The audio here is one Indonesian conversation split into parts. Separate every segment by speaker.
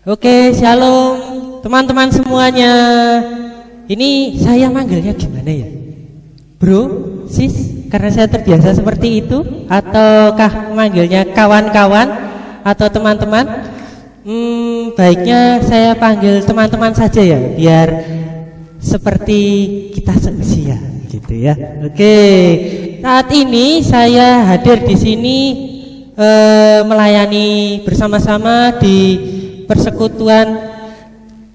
Speaker 1: Oke, shalom teman-teman semuanya. Ini saya manggilnya gimana ya? Bro, sis, karena saya terbiasa seperti itu. Ataukah manggilnya kawan-kawan atau teman-teman? Baiknya saya panggil teman-teman saja ya, biar seperti kita seusia gitu ya. Oke, saat ini saya hadir di sini melayani bersama-sama di Persekutuan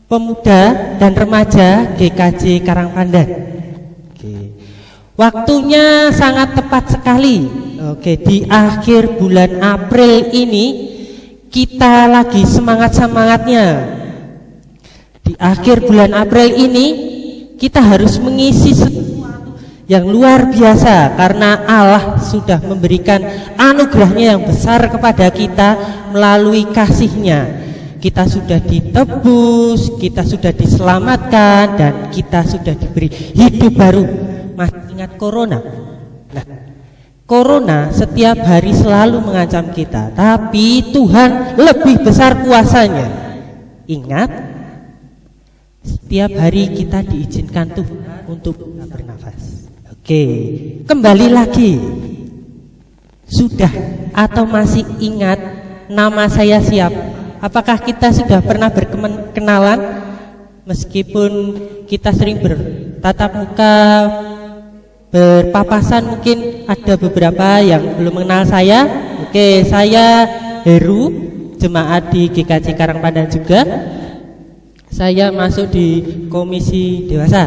Speaker 1: Pemuda dan Remaja GKJ Karangpandan. Oke. Waktunya sangat tepat sekali. Oke, di akhir bulan April ini kita lagi semangat-semangatnya. Di akhir bulan April ini kita harus mengisi sesuatu yang luar biasa karena Allah sudah memberikan anugerahnya yang besar kepada kita melalui kasih-Nya. Kita sudah ditebus, kita sudah diselamatkan, dan kita sudah diberi hidup baru. Masih ingat corona? Nah, corona setiap hari selalu mengancam kita, tapi Tuhan lebih besar kuasanya. Ingat, setiap hari kita diizinkan Tuhan untuk bernafas. Oke, kembali lagi. Sudah atau masih ingat nama saya siapa? Apakah kita sudah pernah berkenalan? Meskipun kita sering bertatap muka, berpapasan, mungkin ada beberapa yang belum mengenal saya. Oke, saya Heru, jemaat di GKJ Karangpandan juga. Saya masuk di komisi dewasa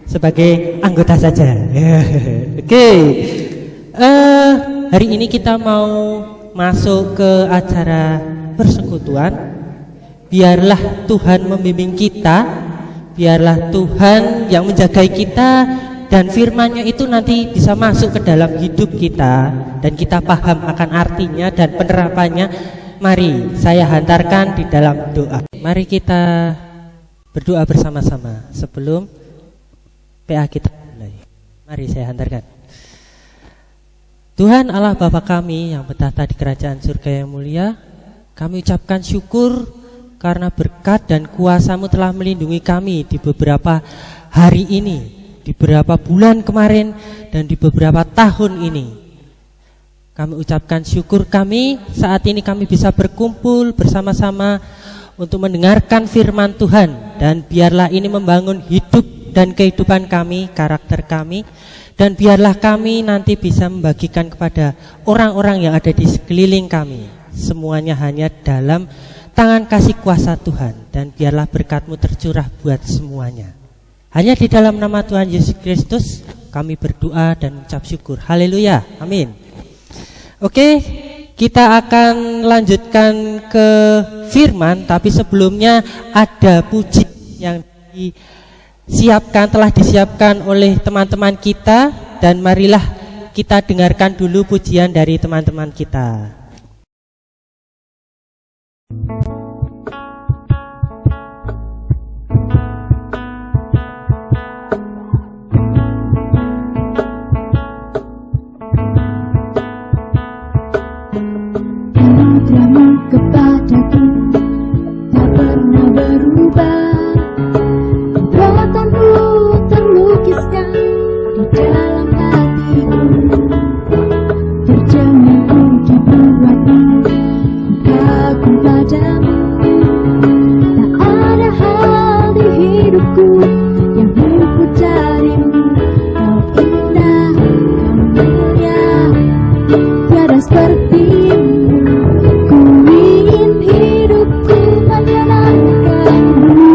Speaker 1: sebagai anggota saja. Oke, hari ini kita mau masuk ke acara persekutuan. Biarlah Tuhan membimbing kita, biarlah Tuhan yang menjagai kita, dan firman-Nya itu nanti bisa masuk ke dalam hidup kita dan kita paham akan artinya dan penerapannya. Mari saya hantarkan di dalam doa. Mari kita berdoa bersama-sama sebelum PA kita mulai. Mari saya hantarkan. Tuhan Allah Bapa kami yang bertahta di kerajaan surga yang mulia, kami ucapkan syukur karena berkat dan kuasa-Mu telah melindungi kami di beberapa hari ini, di beberapa bulan kemarin, dan di beberapa tahun ini. Kami ucapkan syukur kami saat ini kami bisa berkumpul bersama-sama untuk mendengarkan firman Tuhan, dan biarlah ini membangun hidup dan kehidupan kami, karakter kami, dan biarlah kami nanti bisa membagikan kepada orang-orang yang ada di sekeliling kami. Semuanya hanya dalam tangan kasih kuasa Tuhan, dan biarlah berkat-Mu tercurah buat semuanya. Hanya di dalam nama Tuhan Yesus Kristus kami berdoa dan mengucap syukur. Haleluya, amin. Oke, kita akan lanjutkan ke firman, tapi sebelumnya ada puji yang telah disiapkan oleh teman-teman kita, dan marilah kita dengarkan dulu pujian dari teman-teman kita.
Speaker 2: Anugerah-Mu kepadaku tak pernah berubah. Perbuatan-Mu terlukiskan di dalam hatiku. Terjemahku dibuat-Mu, kagum padamu. Tak ada hal di hidupku yang luput darimu. Kau indah, Kau mulia, tiada seperti-Mu. Ku ingin hidupku menyenangkan-Mu.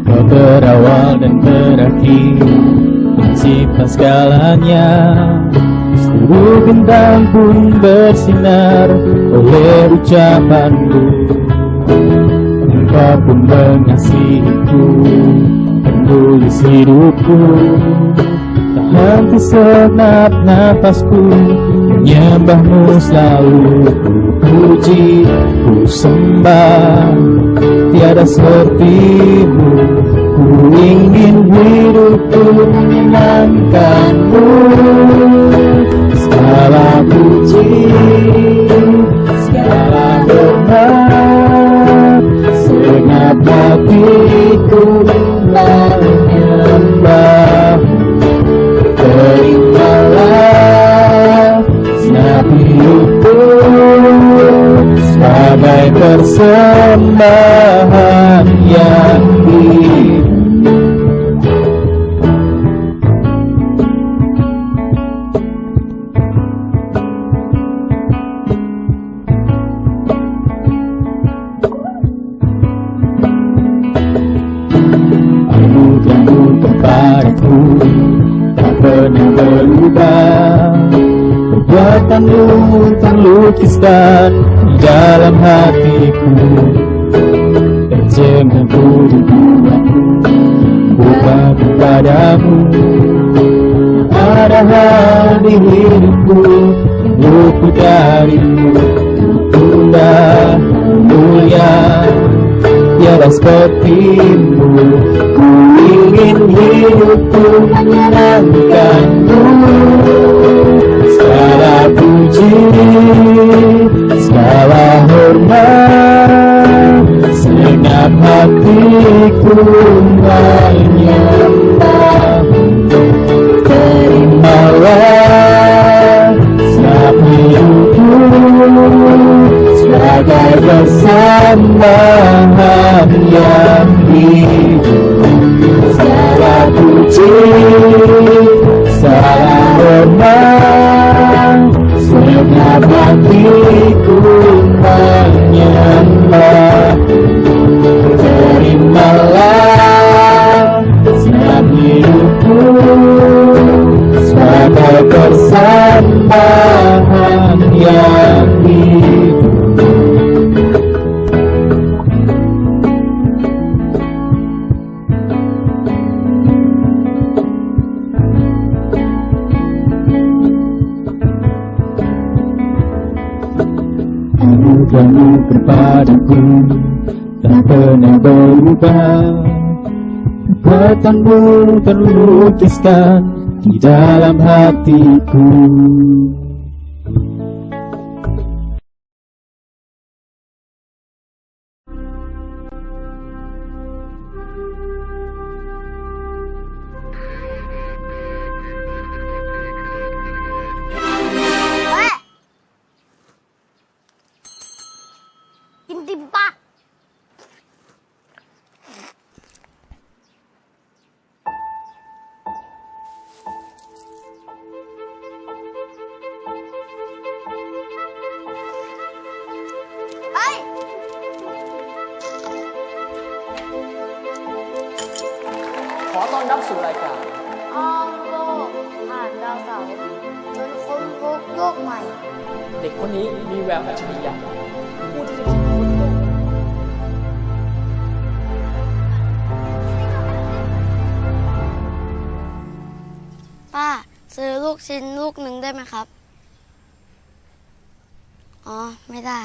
Speaker 3: Kau berawal dan berakhir, mencipta segalanya. Seluruh bintang pun bersinar oleh ucapan-Mu. Engkau pun mengasihiku, menulis hidupku. Tak henti senap nafasku, Menyembahmu selalu ku puji, ku sembah, tiada sepertimu. Ku ingin hidupku menyenangkanmu. Segala puji, segala hormat, segenap hatiku menyembahmu. Terimalah segenap hidupku sebagai persembahan yang hidup. Anugerahmu kepadaku tak pernah berubah. Perbuatanmu terlukiskan di dalam hatiku. Terjemahku dibuatku bukan kepadamu. Ada hal di hidupku yang luput darimu. Tunda mulia, tiada sepertimu. Ku ingin hidupku menyenangkanmu. Segala puji, segala hormat, segenap hatiku menyembahmu. Terimalah segenap hidupku sebagai persembahan yang hidup. Segala puji, segala hormat, segenap hatiku menyembahmu. Terimalah segenap hidupku sebagai persembahan yang hidup. Anugerahmu kepadaku tak pernah berubah. Perbuatanmu terlukiskan di dalam hatiku.
Speaker 4: Intip pak. Hai.
Speaker 5: ขอต้อนรับสู่รายการ
Speaker 4: ออมโลกผ่านดาวเสาร์จนค้นพบโลกใหม่
Speaker 5: เด็กคนนี้มีแววอัจฉริยะผู้ที่จะคิดค้นโลก
Speaker 4: ป้าซื้อลูกชิ้นลูกหนึ่งได้ไหมครับ อ๋อ ไม่ได้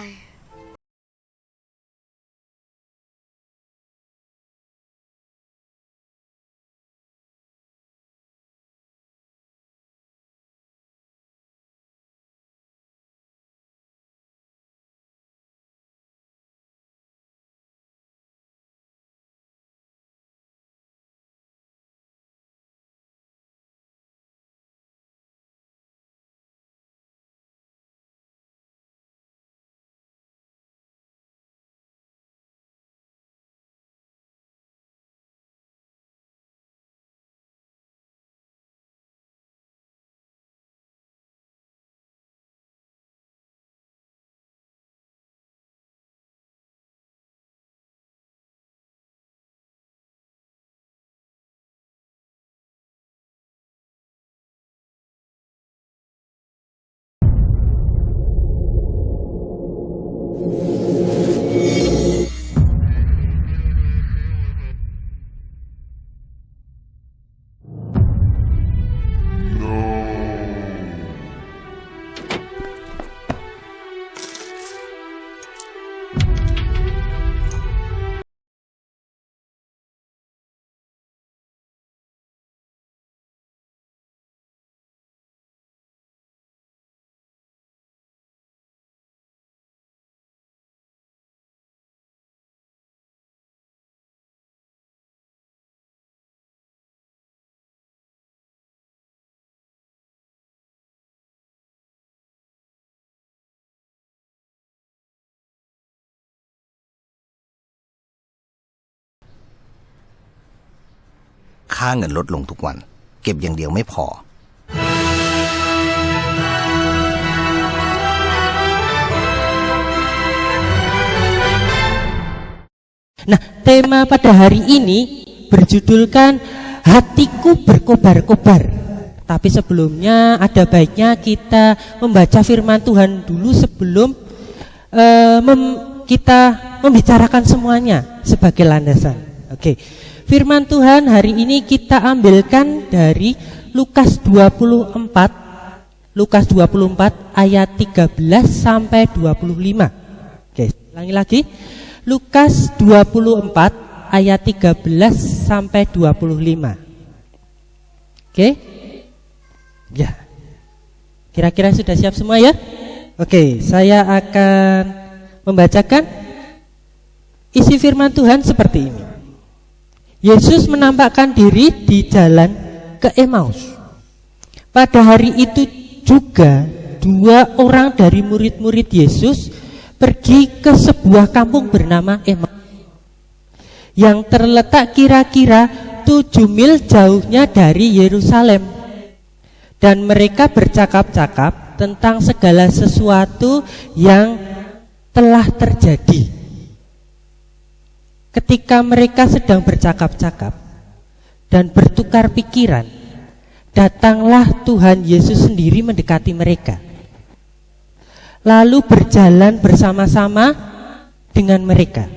Speaker 6: ค่าเงินลดลงทุกวันเก็บอย่างเดียวไม่พอ
Speaker 1: Nah, tema pada hari ini berjudulkan Hatiku Berkobar-kobar. Tapi sebelumnya ada baiknya kita membaca firman Tuhan dulu sebelum kita membicarakan semuanya sebagai landasan. Oke. Firman Tuhan hari ini kita ambilkan dari Lukas 24 ayat 13 sampai 25. Oke, ulangi lagi. Lukas 24 ayat 13 sampai 25. Oke? Ya. Kira-kira sudah siap semua ya? Oke, saya akan membacakan isi firman Tuhan seperti ini. Yesus menampakkan diri di jalan ke Emmaus. Pada hari itu juga 2 orang dari murid-murid Yesus pergi ke sebuah kampung bernama Emmaus yang terletak kira-kira 7 mil jauhnya dari Yerusalem, dan mereka bercakap-cakap tentang segala sesuatu yang telah terjadi. Ketika mereka sedang bercakap-cakap dan bertukar pikiran, datanglah Tuhan Yesus sendiri mendekati mereka, lalu berjalan bersama-sama dengan mereka.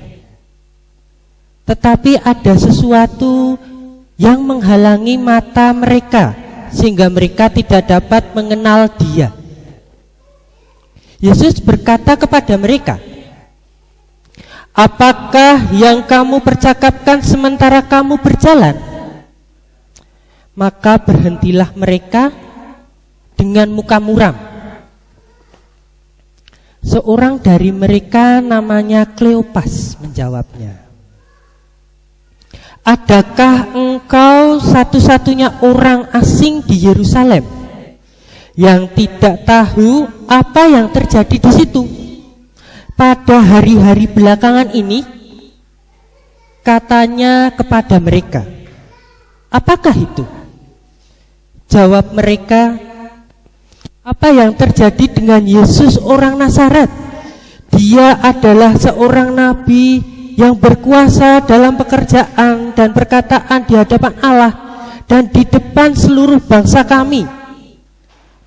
Speaker 1: Tetapi ada sesuatu yang menghalangi mata mereka sehingga mereka tidak dapat mengenal Dia. Yesus berkata kepada mereka, "Apakah yang kamu percakapkan sementara kamu berjalan?" Maka berhentilah mereka dengan muka muram. Seorang dari mereka namanya Kleopas menjawabnya, "Adakah engkau satu-satunya orang asing di Yerusalem yang tidak tahu apa yang terjadi di situ pada hari-hari belakangan ini?" Katanya kepada mereka, "Apakah itu?" Jawab mereka, "Apa yang terjadi dengan Yesus orang Nazaret? Dia adalah seorang nabi yang berkuasa dalam pekerjaan dan perkataan di hadapan Allah dan di depan seluruh bangsa kami.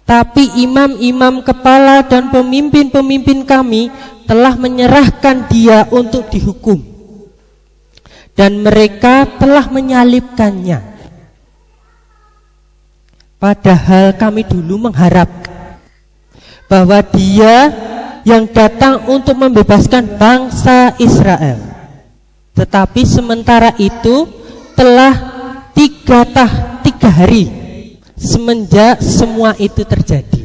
Speaker 1: Tapi imam-imam kepala dan pemimpin-pemimpin kami telah menyerahkan Dia untuk dihukum, dan mereka telah menyalibkannya. Padahal kami dulu mengharapkan bahwa Dia yang datang untuk membebaskan bangsa Israel. Tetapi sementara itu telah 3 hari semenjak semua itu terjadi.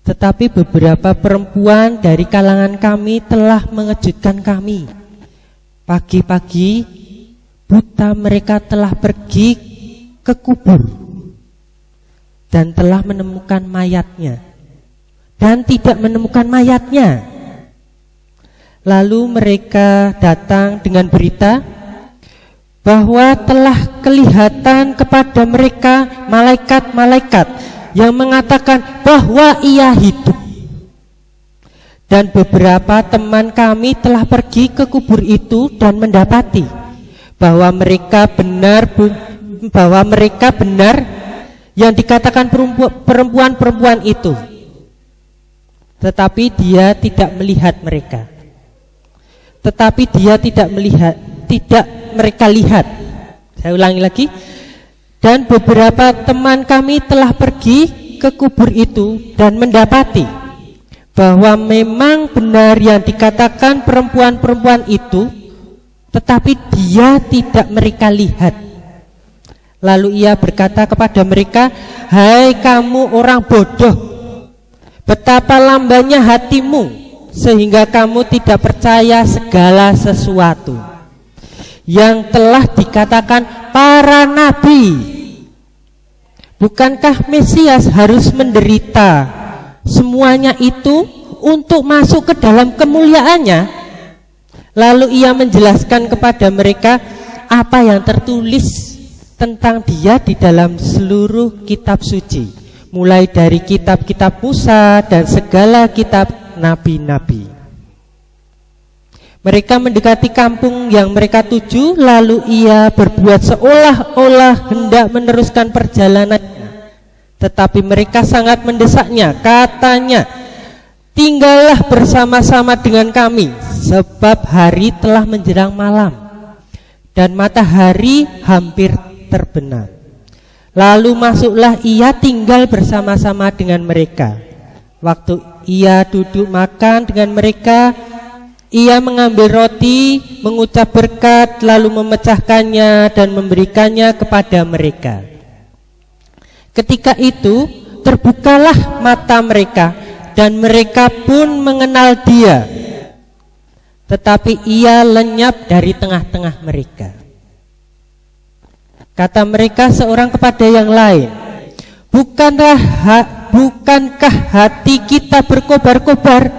Speaker 1: Tetapi beberapa perempuan dari kalangan kami telah mengejutkan kami. Pagi-pagi buta mereka telah pergi ke kubur dan telah menemukan mayatnya dan tidak menemukan mayatnya. Lalu mereka datang dengan berita bahwa telah kelihatan kepada mereka malaikat-malaikat yang mengatakan bahwa Ia hidup. Dan beberapa teman kami telah pergi ke kubur itu dan mendapati bahwa mereka benar yang dikatakan perempuan-perempuan itu. Tetapi dia tidak melihat mereka. Tidak mereka lihat. Saya ulangi lagi. Dan beberapa teman kami telah pergi ke kubur itu dan mendapati bahwa memang benar yang dikatakan perempuan-perempuan itu, tetapi dia tidak mereka lihat. Lalu ia berkata kepada mereka, "Hai kamu orang bodoh, betapa lambannya hatimu sehingga kamu tidak percaya segala sesuatu yang telah dikatakan para nabi. Bukankah Mesias harus menderita semuanya itu untuk masuk ke dalam kemuliaannya?" Lalu ia menjelaskan kepada mereka apa yang tertulis tentang dia di dalam seluruh kitab suci, mulai dari kitab-kitab Musa dan segala kitab nabi-nabi. Mereka mendekati kampung yang mereka tuju, lalu ia berbuat seolah-olah hendak meneruskan perjalanannya. Tetapi mereka sangat mendesaknya, katanya, tinggallah bersama-sama dengan kami, sebab hari telah menjelang malam, dan matahari hampir terbenam. Lalu masuklah ia tinggal bersama-sama dengan mereka. Waktu ia duduk makan dengan mereka, ia mengambil roti, mengucap berkat, lalu memecahkannya dan memberikannya kepada mereka. Ketika itu terbukalah mata mereka, dan mereka pun mengenal dia. Tetapi ia lenyap dari tengah-tengah mereka. Kata mereka seorang kepada yang lain, Bukankah hati kita berkobar-kobar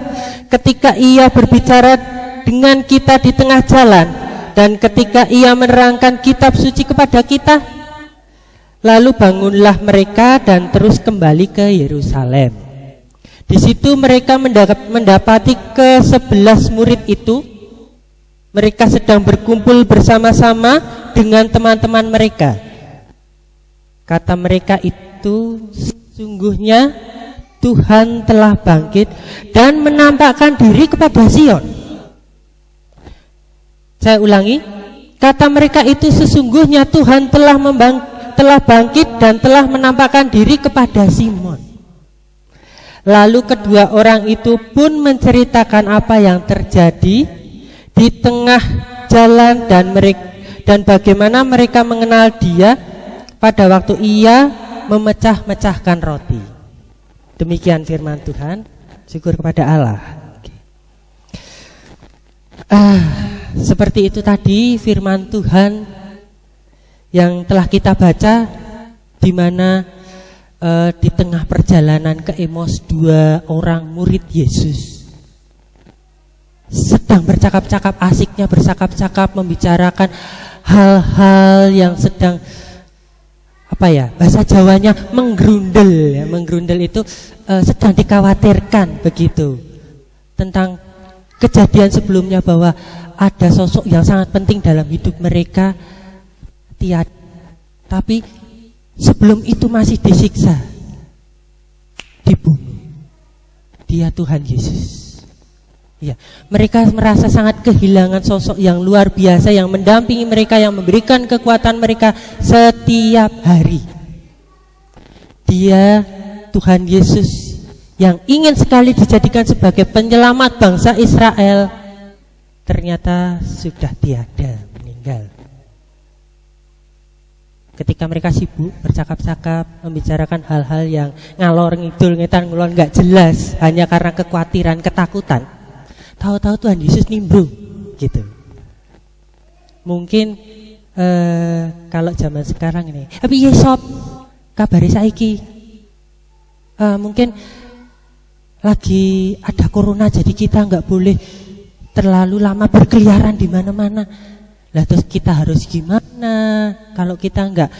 Speaker 1: ketika ia berbicara dengan kita di tengah jalan, dan ketika ia menerangkan kitab suci kepada kita? Lalu bangunlah mereka dan terus kembali ke Yerusalem. Di situ mereka mendapati ke-11 murid itu. Mereka sedang berkumpul bersama-sama dengan teman-teman mereka. Kata mereka itu, sesungguhnya Tuhan telah bangkit dan menampakkan diri kepada Sion. Saya ulangi, kata mereka itu, sesungguhnya Tuhan telah bangkit dan telah menampakkan diri kepada Simon. Lalu kedua orang itu pun menceritakan apa yang terjadi di tengah jalan dan bagaimana mereka mengenal dia pada waktu ia memecah-mecahkan roti. Demikian firman Tuhan. Syukur kepada Allah. Seperti itu tadi firman Tuhan yang telah kita baca, di mana di tengah perjalanan ke Emmaus, dua orang murid Yesus sedang bercakap-cakap, asiknya bercakap-cakap, membicarakan hal-hal yang sedang, bahasa Jawanya menggerundel. Ya, menggerundel itu sedang dikhawatirkan begitu, tentang kejadian sebelumnya bahwa ada sosok yang sangat penting dalam hidup mereka, tapi sebelum itu masih disiksa, dibunuh. Dia Tuhan Yesus. Ya, mereka merasa sangat kehilangan sosok yang luar biasa yang mendampingi mereka, yang memberikan kekuatan mereka setiap hari. Dia Tuhan Yesus yang ingin sekali dijadikan sebagai penyelamat bangsa Israel, ternyata sudah tiada, meninggal. Ketika mereka sibuk bercakap-cakap, membicarakan hal-hal yang ngalor ngidul, ngetan ngulon gak jelas, hanya karena kekhawatiran, ketakutan, tahu-tahu Tuhan Yesus nimbrung gitu. Mungkin kalau zaman sekarang ini, tapi Yesop kabari saiki, mungkin lagi ada corona, jadi kita nggak boleh terlalu lama berkeliaran di mana-mana. Lah terus kita harus gimana kalau kita nggak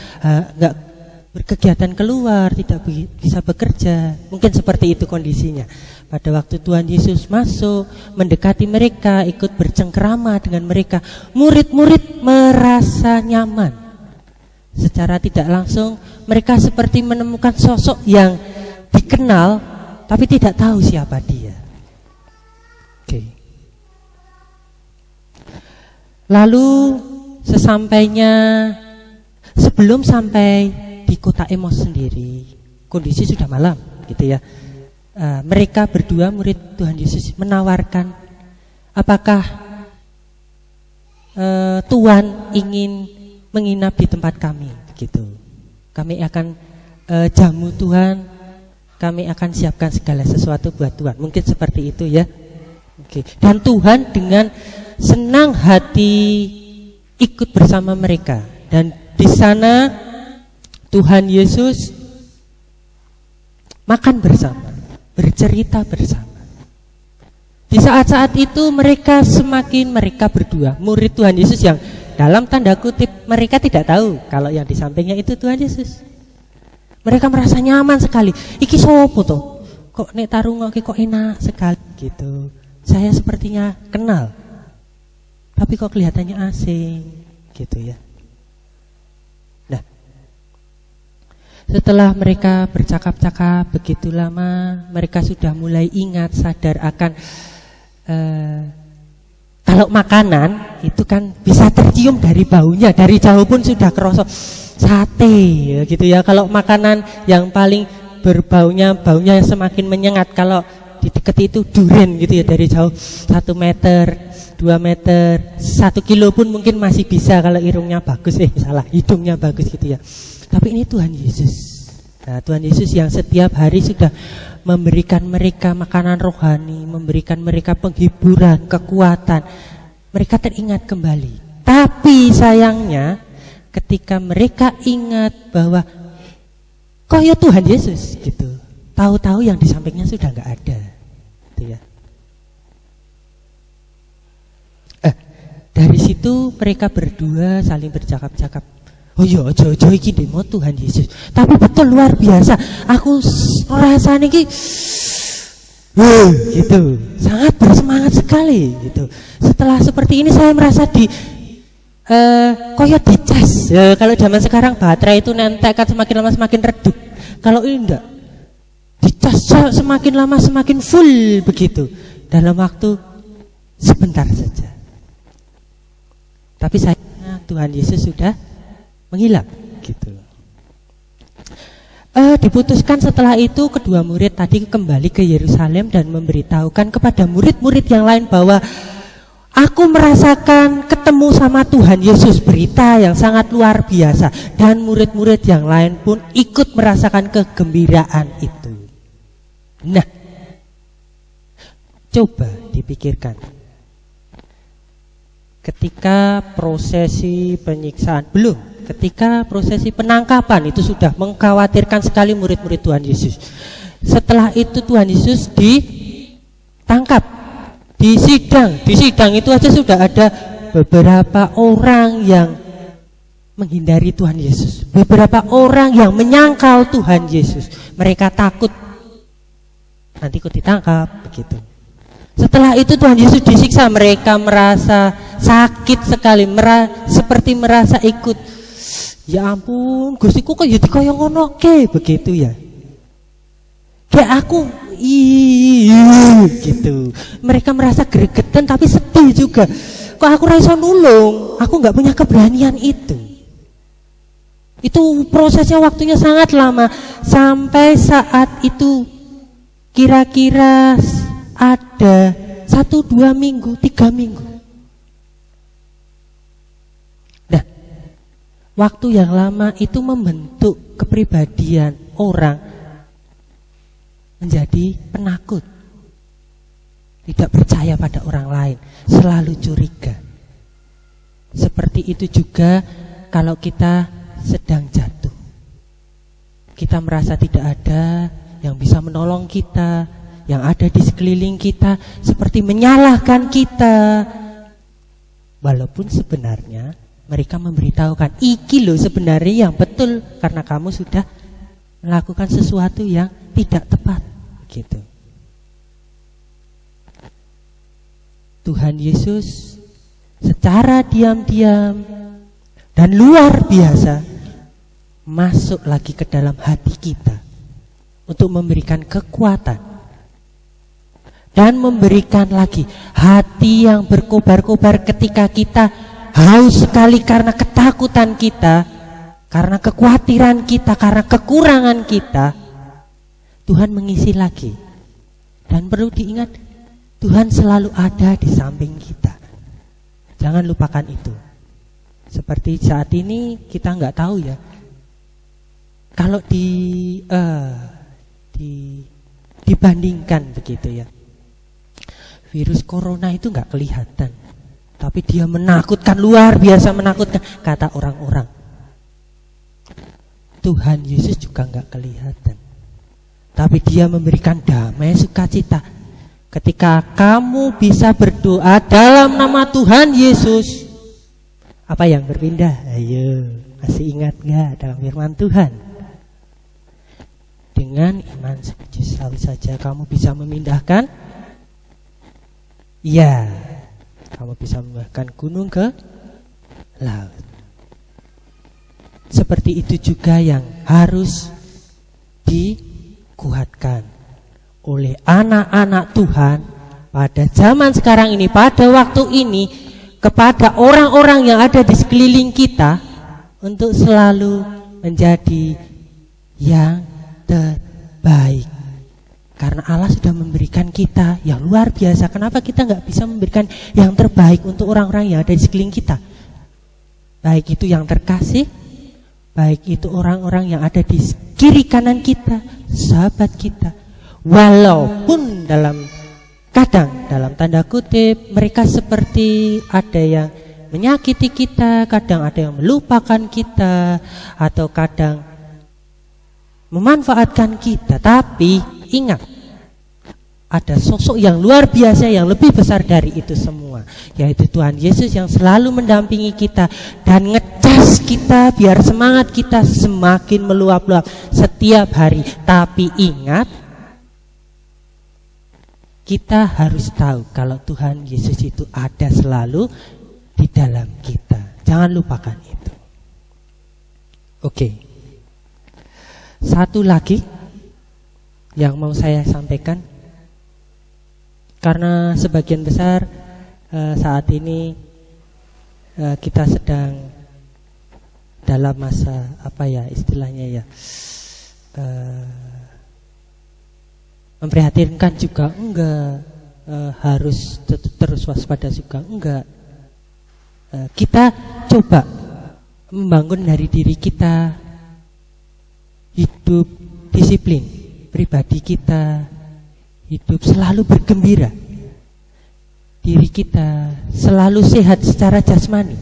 Speaker 1: berkegiatan keluar, tidak bisa bekerja? Mungkin seperti itu kondisinya. Pada waktu Tuhan Yesus masuk, mendekati mereka, ikut bercengkerama dengan mereka, murid-murid merasa nyaman. Secara tidak langsung mereka seperti menemukan sosok yang dikenal tapi tidak tahu siapa dia. Oke. Lalu sebelum sampai di kota Emmaus sendiri, kondisi sudah malam gitu ya. Mereka berdua murid Tuhan Yesus menawarkan, apakah Tuhan ingin menginap di tempat kami gitu. Kami akan jamu Tuhan, kami akan siapkan segala sesuatu buat Tuhan. Mungkin seperti itu ya. Oke. Dan Tuhan dengan senang hati ikut bersama mereka, dan di sana Tuhan Yesus makan bersama, bercerita bersama. Di saat-saat itu mereka berdua, murid Tuhan Yesus yang dalam tanda kutip mereka tidak tahu kalau yang di sampingnya itu Tuhan Yesus. Mereka merasa nyaman sekali. Iki sopo toh? Kok nek tarungoke kok enak sekali gitu. Saya sepertinya kenal. Tapi kok kelihatannya asing gitu ya. Nah, setelah mereka bercakap-cakap begitu lama, mereka sudah mulai ingat, sadar akan kalau makanan itu kan bisa tercium dari baunya, dari jauh pun sudah kerasa sate ya, gitu ya. Kalau makanan yang paling baunya semakin menyengat, kalau di dekat itu durian gitu ya, dari jauh 1 meter, 2 meter, 1 kilo pun mungkin masih bisa kalau hidungnya bagus, hidungnya bagus gitu ya. Tapi ini Tuhan Yesus. Nah, Tuhan Yesus yang setiap hari sudah memberikan mereka makanan rohani, memberikan mereka penghiburan, kekuatan. Mereka teringat kembali. Tapi sayangnya ketika mereka ingat bahwa kok ya Tuhan Yesus gitu, tahu-tahu yang di sampingnya sudah nggak ada, gitu ya. Dari situ mereka berdua saling bercakap-cakap. Oh iya, ojo iki demo Tuhan Yesus. Tapi betul luar biasa. Aku rasanya iki gitu, sangat bersemangat sekali gitu. Setelah seperti ini saya merasa koyo dicas. Ya, kalau zaman sekarang baterai itu nentek kan semakin lama semakin redup. Kalau ini enggak, dicas semakin lama semakin full begitu dalam waktu sebentar saja. Tapi sayangnya Tuhan Yesus sudah menghilang gitu. Diputuskan setelah itu kedua murid tadi kembali ke Yerusalem dan memberitahukan kepada murid-murid yang lain bahwa aku merasakan ketemu sama Tuhan Yesus, berita yang sangat luar biasa. Dan murid-murid yang lain pun ikut merasakan kegembiraan itu. Nah, coba dipikirkan. Ketika prosesi penyiksaan belum, ketika prosesi penangkapan itu sudah mengkhawatirkan sekali murid-murid Tuhan Yesus. Setelah itu Tuhan Yesus ditangkap, di sidang itu aja sudah ada beberapa orang yang menghindari Tuhan Yesus, beberapa orang yang menyangkal Tuhan Yesus. Mereka takut nanti ikut ditangkap begitu. Setelah itu Tuhan Yesus disiksa, mereka merasa sakit sekali, seperti merasa ikut. Ya ampun, Gustiku kok ya dikoyo ngono ke begitu ya. Kayak aku gitu. Mereka merasa gregetan tapi sedih juga. Kok aku ra iso nulung? Aku enggak punya keberanian itu. Itu prosesnya waktunya sangat lama. Sampai saat itu kira-kira ada 1-2 minggu, 3 minggu. Nah, waktu yang lama itu membentuk kepribadian orang menjadi penakut, tidak percaya pada orang lain, selalu curiga. Seperti itu juga kalau kita sedang jatuh, kita merasa tidak ada yang bisa menolong kita, yang ada di sekeliling kita seperti menyalahkan kita. Walaupun sebenarnya mereka memberitahukan, iki loh sebenarnya yang betul, karena kamu sudah melakukan sesuatu yang tidak tepat gitu. Tuhan Yesus secara diam-diam dan luar biasa masuk lagi ke dalam hati kita untuk memberikan kekuatan dan memberikan lagi hati yang berkobar-kobar ketika kita haus sekali karena ketakutan kita, karena kekhawatiran kita, karena kekurangan kita. Tuhan mengisi lagi. Dan perlu diingat, Tuhan selalu ada di samping kita. Jangan lupakan itu. Seperti saat ini kita nggak tahu ya, kalau dibandingkan begitu ya, virus corona itu nggak kelihatan, tapi dia menakutkan, luar biasa menakutkan kata orang-orang. Tuhan Yesus juga nggak kelihatan, tapi dia memberikan damai, sukacita. Ketika kamu bisa berdoa dalam nama Tuhan Yesus, Apa yang berpindah? Ayo, masih ingat gak dalam firman Tuhan? Dengan iman sebiji sawi saja kamu bisa memindahkan? Ya, kamu bisa memindahkan gunung ke laut. Seperti itu juga yang harus dikuatkan oleh anak-anak Tuhan pada zaman sekarang ini, pada waktu ini, kepada orang-orang yang ada di sekeliling kita, untuk selalu menjadi yang terbaik. Karena Allah sudah memberikan kita yang luar biasa. Kenapa kita gak bisa memberikan yang terbaik untuk orang-orang yang ada di sekeliling kita? Baik itu yang terkasih, baik itu orang-orang yang ada di kiri kanan kita, sahabat kita. Walaupun kadang dalam tanda kutip mereka seperti ada yang menyakiti kita, kadang ada yang melupakan kita, atau kadang memanfaatkan kita. Tapi ingat, ada sosok yang luar biasa yang lebih besar dari itu semua, yaitu Tuhan Yesus yang selalu mendampingi kita dan ngecas kita biar semangat kita semakin meluap-luap setiap hari. Tapi ingat, kita harus tahu kalau Tuhan Yesus itu ada selalu di dalam kita. Jangan lupakan itu. Oke. Satu lagi yang mau saya sampaikan, karena sebagian besar saat ini kita sedang dalam masa istilahnya memprihatinkan juga enggak, harus terus waspada juga enggak. Kita coba membangun dari diri kita hidup disiplin pribadi kita, hidup selalu bergembira, diri kita selalu sehat secara jasmani.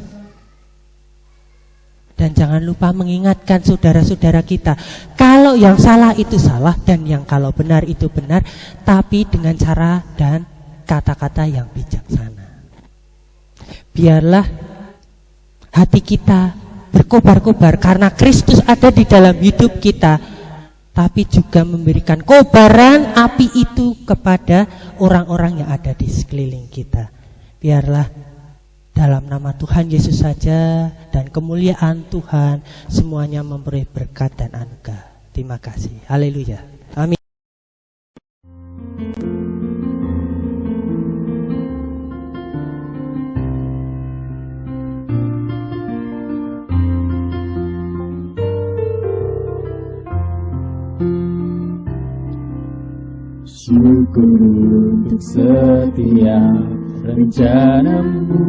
Speaker 1: Dan jangan lupa mengingatkan saudara-saudara kita, kalau yang salah itu salah dan yang kalau benar itu benar, tapi dengan cara dan kata-kata yang bijaksana. Biarlah hati kita berkobar-kobar karena Kristus ada di dalam hidup kita, tapi juga memberikan kobaran api itu kepada orang-orang yang ada di sekeliling kita. Biarlah dalam nama Tuhan Yesus saja dan kemuliaan Tuhan semuanya memperoleh berkat dan anugerah. Terima kasih. Haleluya. Amin.
Speaker 3: Syukur untuk setiap rencanamu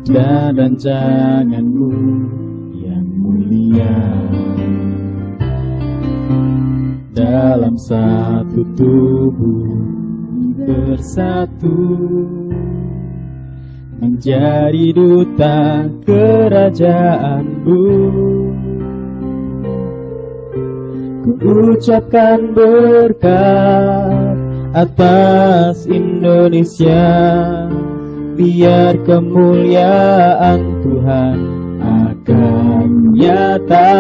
Speaker 3: dan rancanganmu yang mulia. Dalam satu tubuh bersatu menjadi duta kerajaanmu. Ku-ucapkan berkat atas Indonesia, biar kemuliaan Tuhan akan nyata.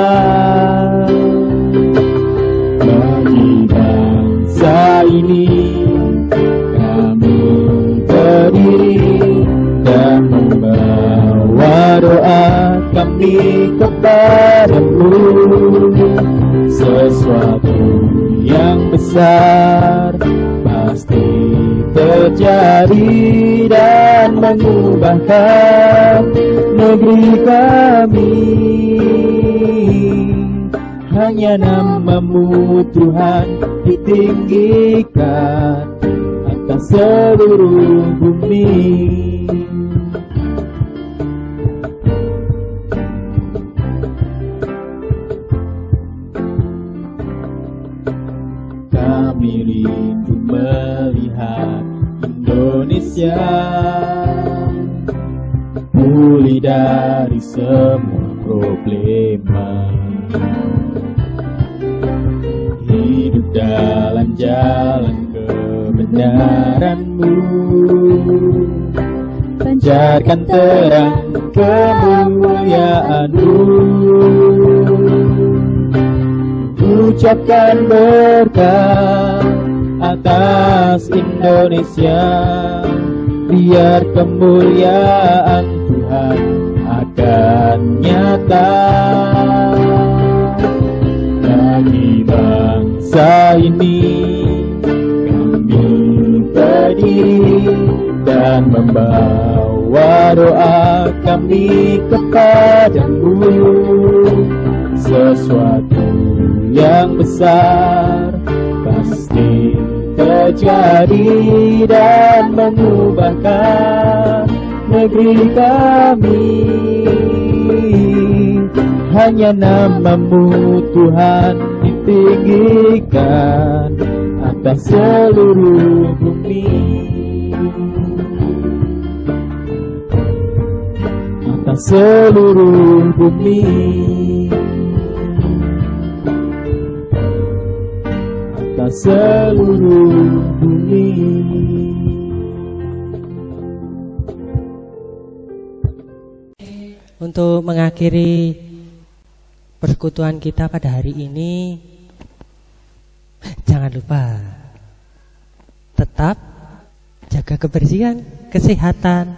Speaker 3: Bagi bangsa ini kami berdiri dan membawa doa kami kepadamu. Sesuatu yang besar pasti terjadi dan mengubahkan negeri kami. Hanya nama-Mu Tuhan ditinggikan atas seluruh bumi. Kami rindu melihat Indonesia pulih dari semua problema, hidup dalam jalan kebenaran-Mu, pancarkan terang kemuliaan-Mu. Ucapkan berkat atas Indonesia, biar kemuliaan Tuhan akan nyata. Bagi bangsa ini kami berdiri dan membawa doa kami kepadamu. Sesuatu yang besar pasti terjadi dan mengubahkan negeri kami. Hanya nama-Mu Tuhan ditinggikan atas seluruh bumi, atas seluruh bumi, atas seluruh bumi.
Speaker 1: Untuk mengakhiri persekutuan kita pada hari ini, jangan lupa tetap jaga kebersihan, kesehatan.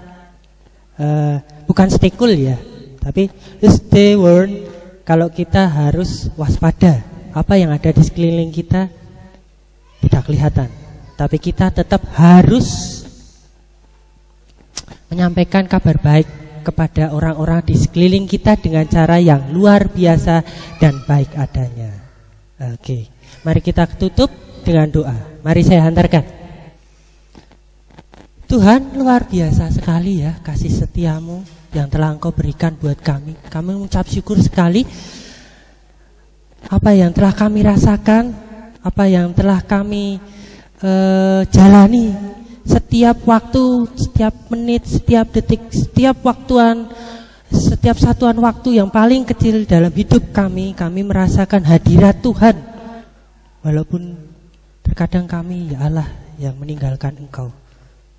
Speaker 1: Bukan stay cool ya, tapi stay warm. Kalau kita harus waspada, apa yang ada di sekeliling kita tidak kelihatan, tapi kita tetap harus menyampaikan kabar baik kepada orang-orang di sekeliling kita dengan cara yang luar biasa dan baik adanya. Oke, mari kita tutup dengan doa. Mari saya hantarkan. Tuhan, luar biasa sekali ya kasih setia-Mu yang telah Engkau berikan buat kami. Kami mengucap syukur sekali apa yang telah kami rasakan, apa yang telah kami jalani. Setiap waktu, setiap menit, setiap detik, setiap satuan waktu yang paling kecil dalam hidup kami merasakan hadirat Tuhan. Walaupun terkadang kami, ya Allah, yang meninggalkan Engkau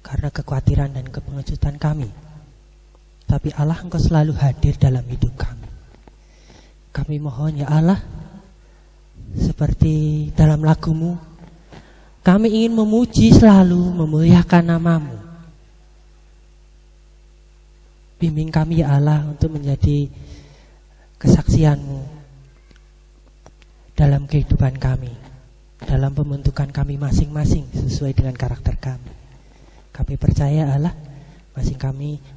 Speaker 1: karena kekhawatiran dan kepengecutan kami. Tapi Allah, Engkau selalu hadir dalam hidup kami. Kami mohon ya Allah, seperti dalam lagu-Mu, kami ingin memuji selalu, memuliakan nama-Mu. Bimbing kami ya Allah untuk menjadi kesaksian-Mu dalam kehidupan kami, dalam pembentukan kami masing-masing sesuai dengan karakter kami. Kami percaya Allah,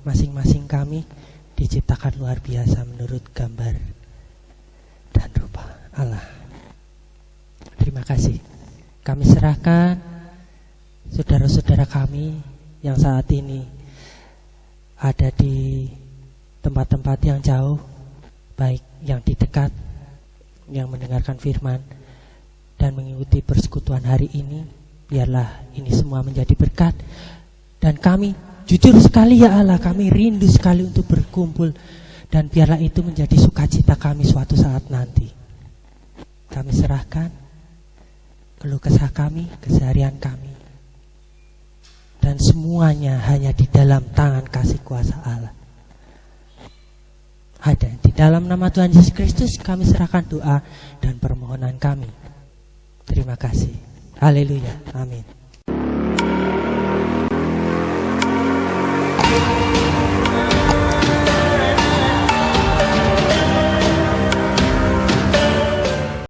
Speaker 1: masing-masing kami diciptakan luar biasa menurut gambar dan rupa Allah. Terima kasih. Kami serahkan saudara-saudara kami yang saat ini ada di tempat-tempat yang jauh, baik yang di dekat, yang mendengarkan firman dan mengikuti persekutuan hari ini. Biarlah ini semua menjadi berkat. Dan kami jujur sekali ya Allah, kami rindu sekali untuk berkumpul. Dan biarlah itu menjadi sukacita kami suatu saat nanti. Kami serahkan keluh kesah kami, keseharian kami, dan semuanya hanya di dalam tangan kasih kuasa Allah. Ada di dalam nama Tuhan Yesus Kristus kami serahkan doa dan permohonan kami. Terima kasih. Haleluya. Amin.